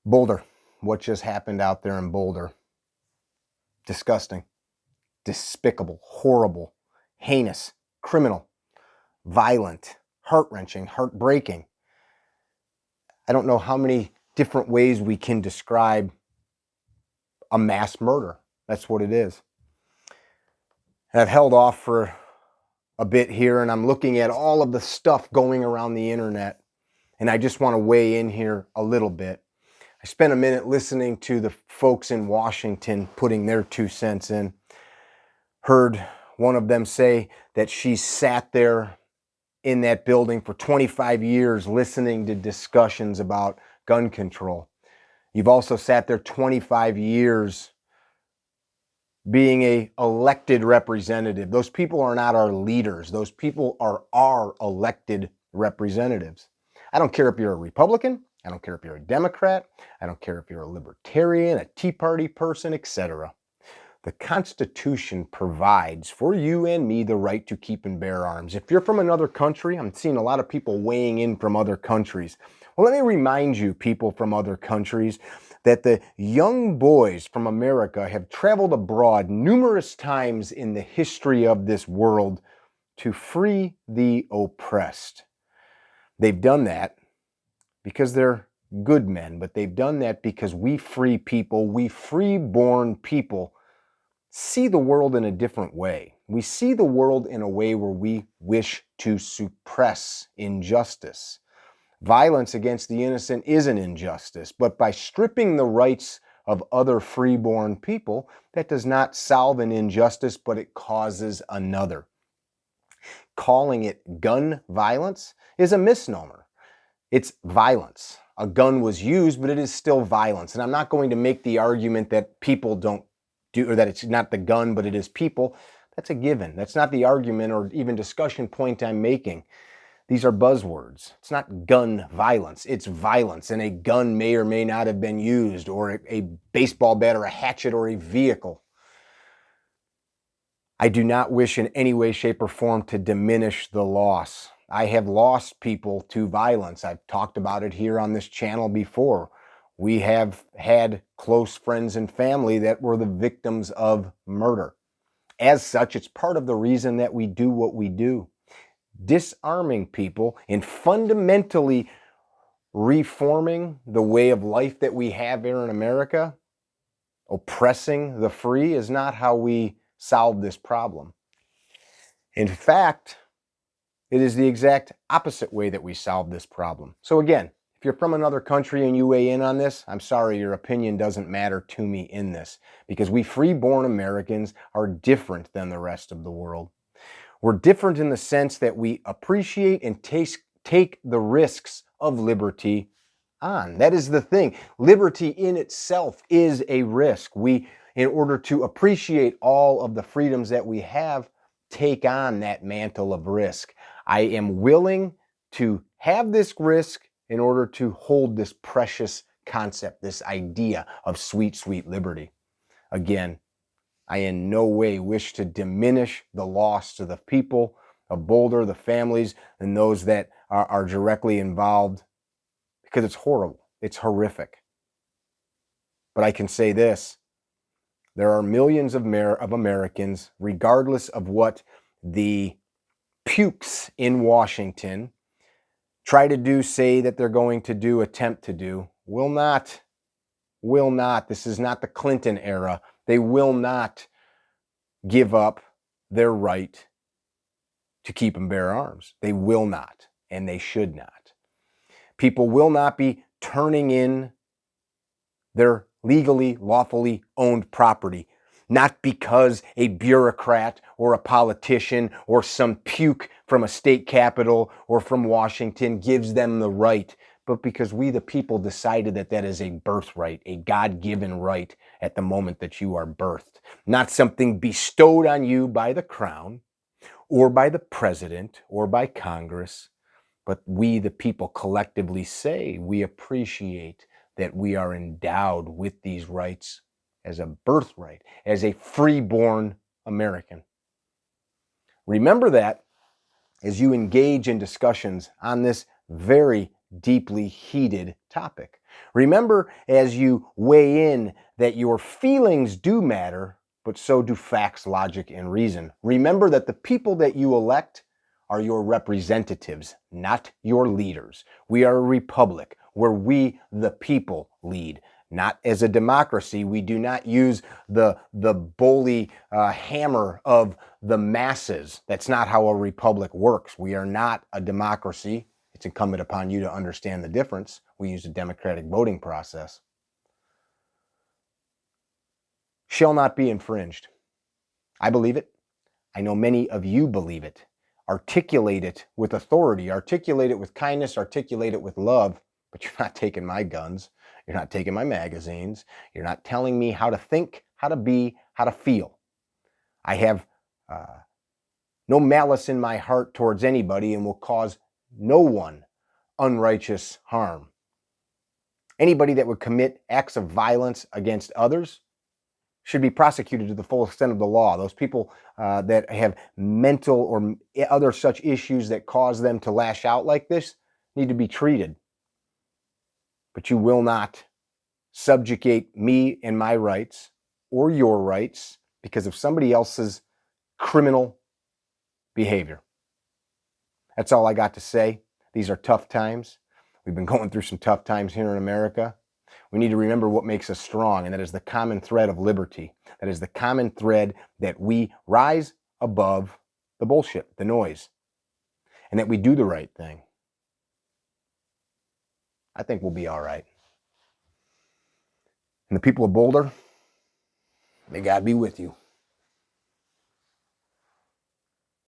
Boulder, what just happened out there in Boulder? Disgusting, despicable, horrible, heinous, criminal, violent, heart-wrenching, heartbreaking. I don't know how many different ways we can describe a mass murder. That's what it is. And I've held off for a bit here, and I'm looking at all of the stuff going around the internet, and I just want to weigh in here a little bit. I spent a minute listening to the folks in Washington putting their 2 cents in. Heard one of them say that she sat there in that building for 25 years listening to discussions about gun control. You've also sat there 25 years being an elected representative. Those people are not our leaders. Those people are our elected representatives. I don't care if you're a Republican. I don't care if you're a Democrat. I don't care if you're a libertarian, a Tea Party person, etc. The Constitution provides for you and me the right to keep and bear arms. If you're from another country, I'm seeing a lot of people weighing in from other countries. Well, let me remind you, people from other countries, that the young boys from America have traveled abroad numerous times in the history of this world to free the oppressed. They've done that because they're good men, but they've done that because we free people, we free-born people, see the world in a different way. We see the world in a way where we wish to suppress injustice. Violence against the innocent is an injustice, but by stripping the rights of other free-born people, that does not solve an injustice, but it causes another. Calling it gun violence is a misnomer. It's violence. A gun was used, but it is still violence. And I'm not going to make the argument that people don't do, or that it's not the gun, but it is people. That's a given. That's not the argument or even discussion point I'm making. These are buzzwords. It's not gun violence. It's violence. And a gun may or may not have been used, or a baseball bat or a hatchet or a vehicle. I do not wish in any way, shape, or form to diminish the loss. I have lost people to violence. I've talked about it here on this channel before. We have had close friends and family that were the victims of murder. As such, it's part of the reason that we do what we do. Disarming people and fundamentally reforming the way of life that we have here in America, oppressing the free, is not how we solve this problem. In fact, it is the exact opposite way that we solve this problem. So again, if you're from another country and you weigh in on this, I'm sorry, your opinion doesn't matter to me in this, because we free-born Americans are different than the rest of the world. We're different in the sense that we appreciate and take the risks of liberty on. That is the thing. Liberty in itself is a risk. We, in order to appreciate all of the freedoms that we have, take on that mantle of risk. I am willing to have this risk in order to hold this precious concept, this idea of sweet, sweet liberty. Again, I in no way wish to diminish the loss to the people of Boulder, the families, and those that are directly involved, because it's horrible. It's horrific. But I can say this: there are millions of Americans, regardless of what the pukes in Washington try to do, say that they're going to do, attempt to do, will not. This is not the Clinton era. They will not give up their right to keep and bear arms. They will not, and they should not. People will not be turning in their legally, lawfully owned property, not because a bureaucrat or a politician or some puke from a state capitol or from Washington gives them the right, but because we the people decided that that is a birthright, a God-given right at the moment that you are birthed. Not something bestowed on you by the crown or by the president or by Congress, but we the people collectively say we appreciate that we are endowed with these rights as a birthright, as a free-born American. Remember that as you engage in discussions on this very deeply heated topic. Remember, as you weigh in, that your feelings do matter, but so do facts, logic, and reason. Remember that the people that you elect are your representatives, not your leaders. We are a republic where we, the people, lead. Not as a democracy. We do not use the bully hammer of the masses. That's not how a republic works. We are not a democracy. It's incumbent upon you to understand the difference. We use a democratic voting process. Shall not be infringed. I believe it. I know many of you believe it. Articulate it with authority. Articulate it with kindness. Articulate it with love. But you're not taking my guns. You're not taking my magazines. You're not telling me how to think, how to be, how to feel. I have no malice in my heart towards anybody and will cause no one unrighteous harm. Anybody that would commit acts of violence against others should be prosecuted to the full extent of the law. Those people that have mental or other such issues that cause them to lash out like this need to be treated. But you will not subjugate me and my rights or your rights because of somebody else's criminal behavior. That's all I got to say. These are tough times. We've been going through some tough times here in America. We need to remember what makes us strong, and that is the common thread of liberty. That is the common thread that we rise above the bullshit, the noise, and that we do the right thing. I think we'll be all right. And the people of Boulder, may God be with you.